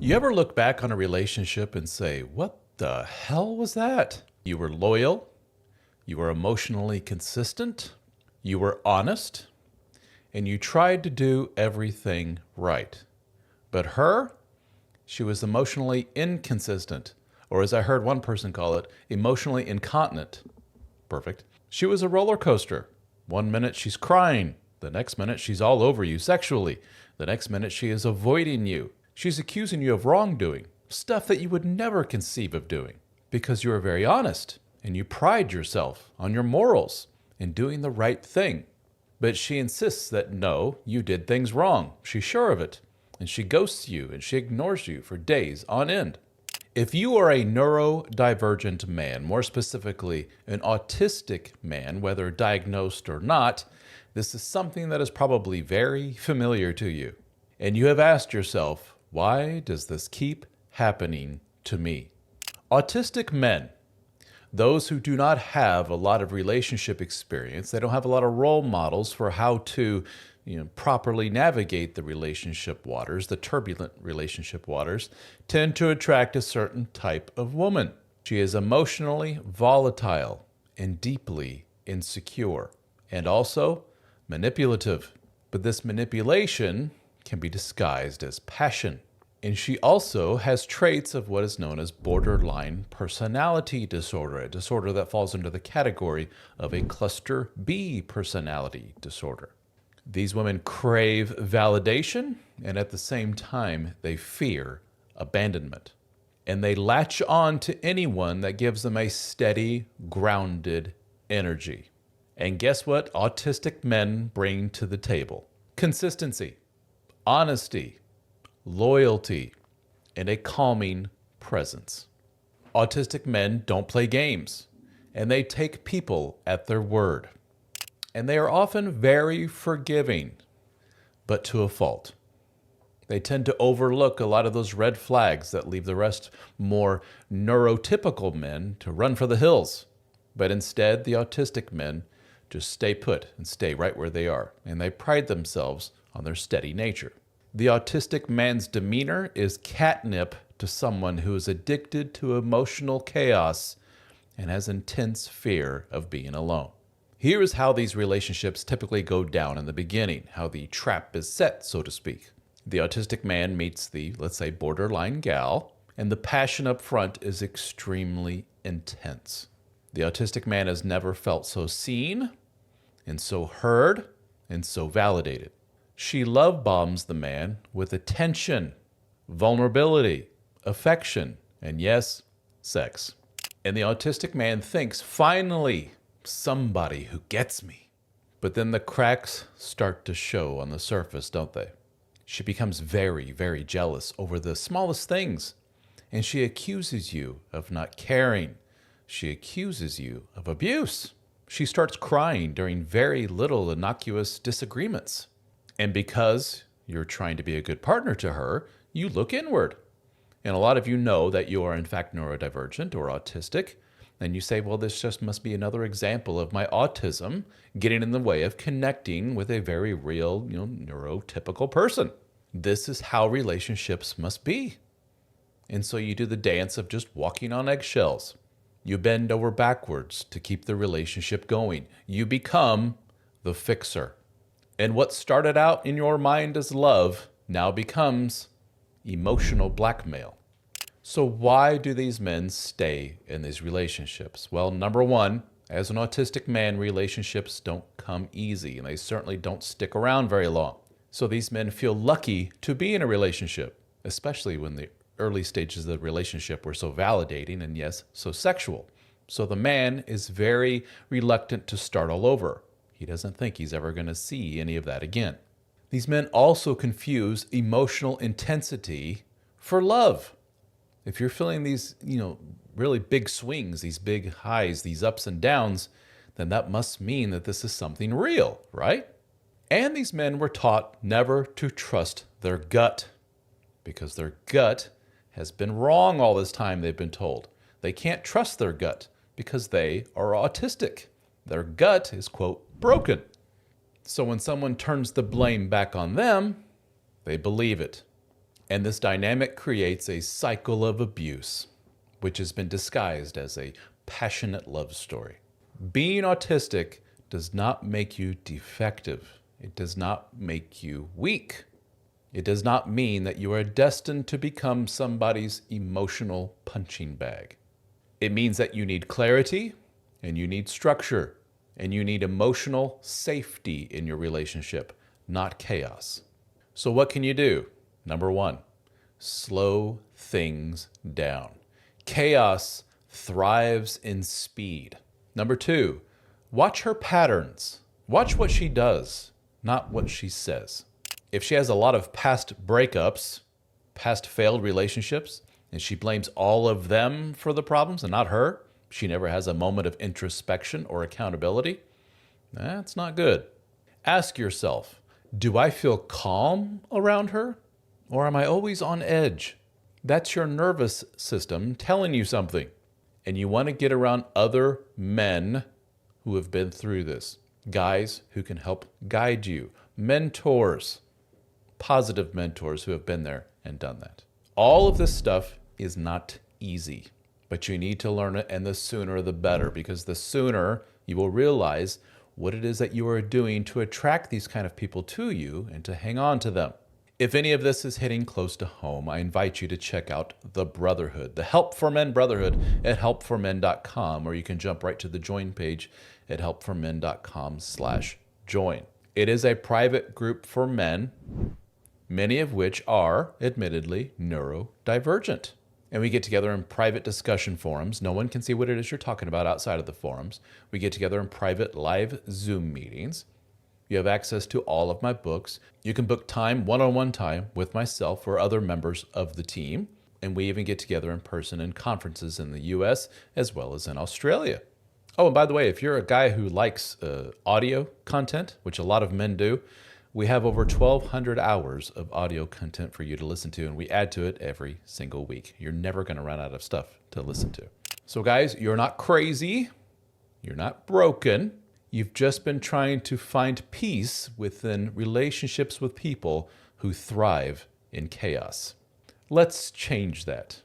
You ever look back on a relationship and say, what the hell was that? You were loyal, you were emotionally consistent, you were honest, and you tried to do everything right. But her, she was emotionally inconsistent, or as I heard one person call it, emotionally incontinent. Perfect. She was a roller coaster. One minute she's crying, the next minute she's all over you sexually, the next minute she is avoiding you. She's accusing you of wrongdoing, stuff that you would never conceive of doing, because you are very honest and you pride yourself on your morals and doing the right thing. But she insists that no, you did things wrong. She's sure of it. And she ghosts you and she ignores you for days on end. If you are a neurodivergent man, more specifically an autistic man, whether diagnosed or not, this is something that is probably very familiar to you. And you have asked yourself, why does this keep happening to me? Autistic men, those who do not have a lot of relationship experience, they don't have a lot of role models for how to properly navigate the relationship waters, the turbulent relationship waters, tend to attract a certain type of woman. She is emotionally volatile and deeply insecure, and also manipulative. But this manipulation can be disguised as passion. And she also has traits of what is known as borderline personality disorder, a disorder that falls under the category of a cluster B personality disorder. These women crave validation, and at the same time, they fear abandonment. And they latch on to anyone that gives them a steady, grounded energy. And guess what autistic men bring to the table? Consistency, honesty, loyalty, and a calming presence. Autistic men don't play games, and they take people at their word. And they are often very forgiving, but to a fault. They tend to overlook a lot of those red flags that leave the rest more neurotypical men to run for the hills. But instead, the autistic men just stay put and stay right where they are, and they pride themselves on their steady nature. The autistic man's demeanor is catnip to someone who is addicted to emotional chaos and has intense fear of being alone. Here is how these relationships typically go down in the beginning, how the trap is set, so to speak. The autistic man meets the, let's say, borderline gal, and the passion up front is extremely intense. The autistic man has never felt so seen, and so heard, and so validated. She love bombs the man with attention, vulnerability, affection, and yes, sex. And the autistic man thinks, finally, somebody who gets me. But then the cracks start to show on the surface, don't they? She becomes very, very jealous over the smallest things. And she accuses you of not caring. She accuses you of abuse. She starts crying during very little innocuous disagreements. And because you're trying to be a good partner to her, you look inward. And a lot of you know that you are in fact neurodivergent or autistic. And you say, well, this just must be another example of my autism getting in the way of connecting with a very real, neurotypical person. This is how relationships must be. And so you do the dance of just walking on eggshells. You bend over backwards to keep the relationship going. You become the fixer. And what started out in your mind as love now becomes emotional blackmail. So why do these men stay in these relationships? Well, number one, as an autistic man, relationships don't come easy, and they certainly don't stick around very long. So these men feel lucky to be in a relationship, especially when the early stages of the relationship were so validating and, yes, so sexual. So the man is very reluctant to start all over. He doesn't think he's ever going to see any of that again. These men also confuse emotional intensity for love. If you're feeling these, really big swings, these big highs, these ups and downs, then that must mean that this is something real, right? And these men were taught never to trust their gut, because their gut has been wrong all this time, they've been told. They can't trust their gut because they are autistic. Their gut is, quote, broken. So when someone turns the blame back on them, they believe it. And this dynamic creates a cycle of abuse, which has been disguised as a passionate love story. Being autistic does not make you defective. It does not make you weak. It does not mean that you are destined to become somebody's emotional punching bag. It means that you need clarity and you need structure and you need emotional safety in your relationship, not chaos. So what can you do? Number one, slow things down. Chaos thrives in speed. Number two, watch her patterns. Watch what she does, not what she says. If she has a lot of past breakups, past failed relationships, and she blames all of them for the problems and not her, she never has a moment of introspection or accountability, that's not good. Ask yourself, do I feel calm around her? Or am I always on edge? That's your nervous system telling you something. And you want to get around other men who have been through this. Guys who can help guide you. Mentors. Positive mentors who have been there and done that. All of this stuff is not easy, but you need to learn it, and the sooner the better, because the sooner you will realize what it is that you are doing to attract these kind of people to you and to hang on to them. If any of this is hitting close to home, I invite you to check out the Brotherhood, the Help for Men Brotherhood at helpformen.com, or you can jump right to the join page at helpformen.com/join. It is a private group for men, many of which are, admittedly, neurodivergent. And we get together in private discussion forums. No one can see what it is you're talking about outside of the forums. We get together in private live Zoom meetings. You have access to all of my books. You can book time, one-on-one time, with myself or other members of the team. And we even get together in person in conferences in the US as well as in Australia. Oh, and by the way, if you're a guy who likes audio content, which a lot of men do, we have over 1,200 hours of audio content for you to listen to, and we add to it every single week. You're never going to run out of stuff to listen to. So guys, you're not crazy. You're not broken. You've just been trying to find peace within relationships with people who thrive in chaos. Let's change that.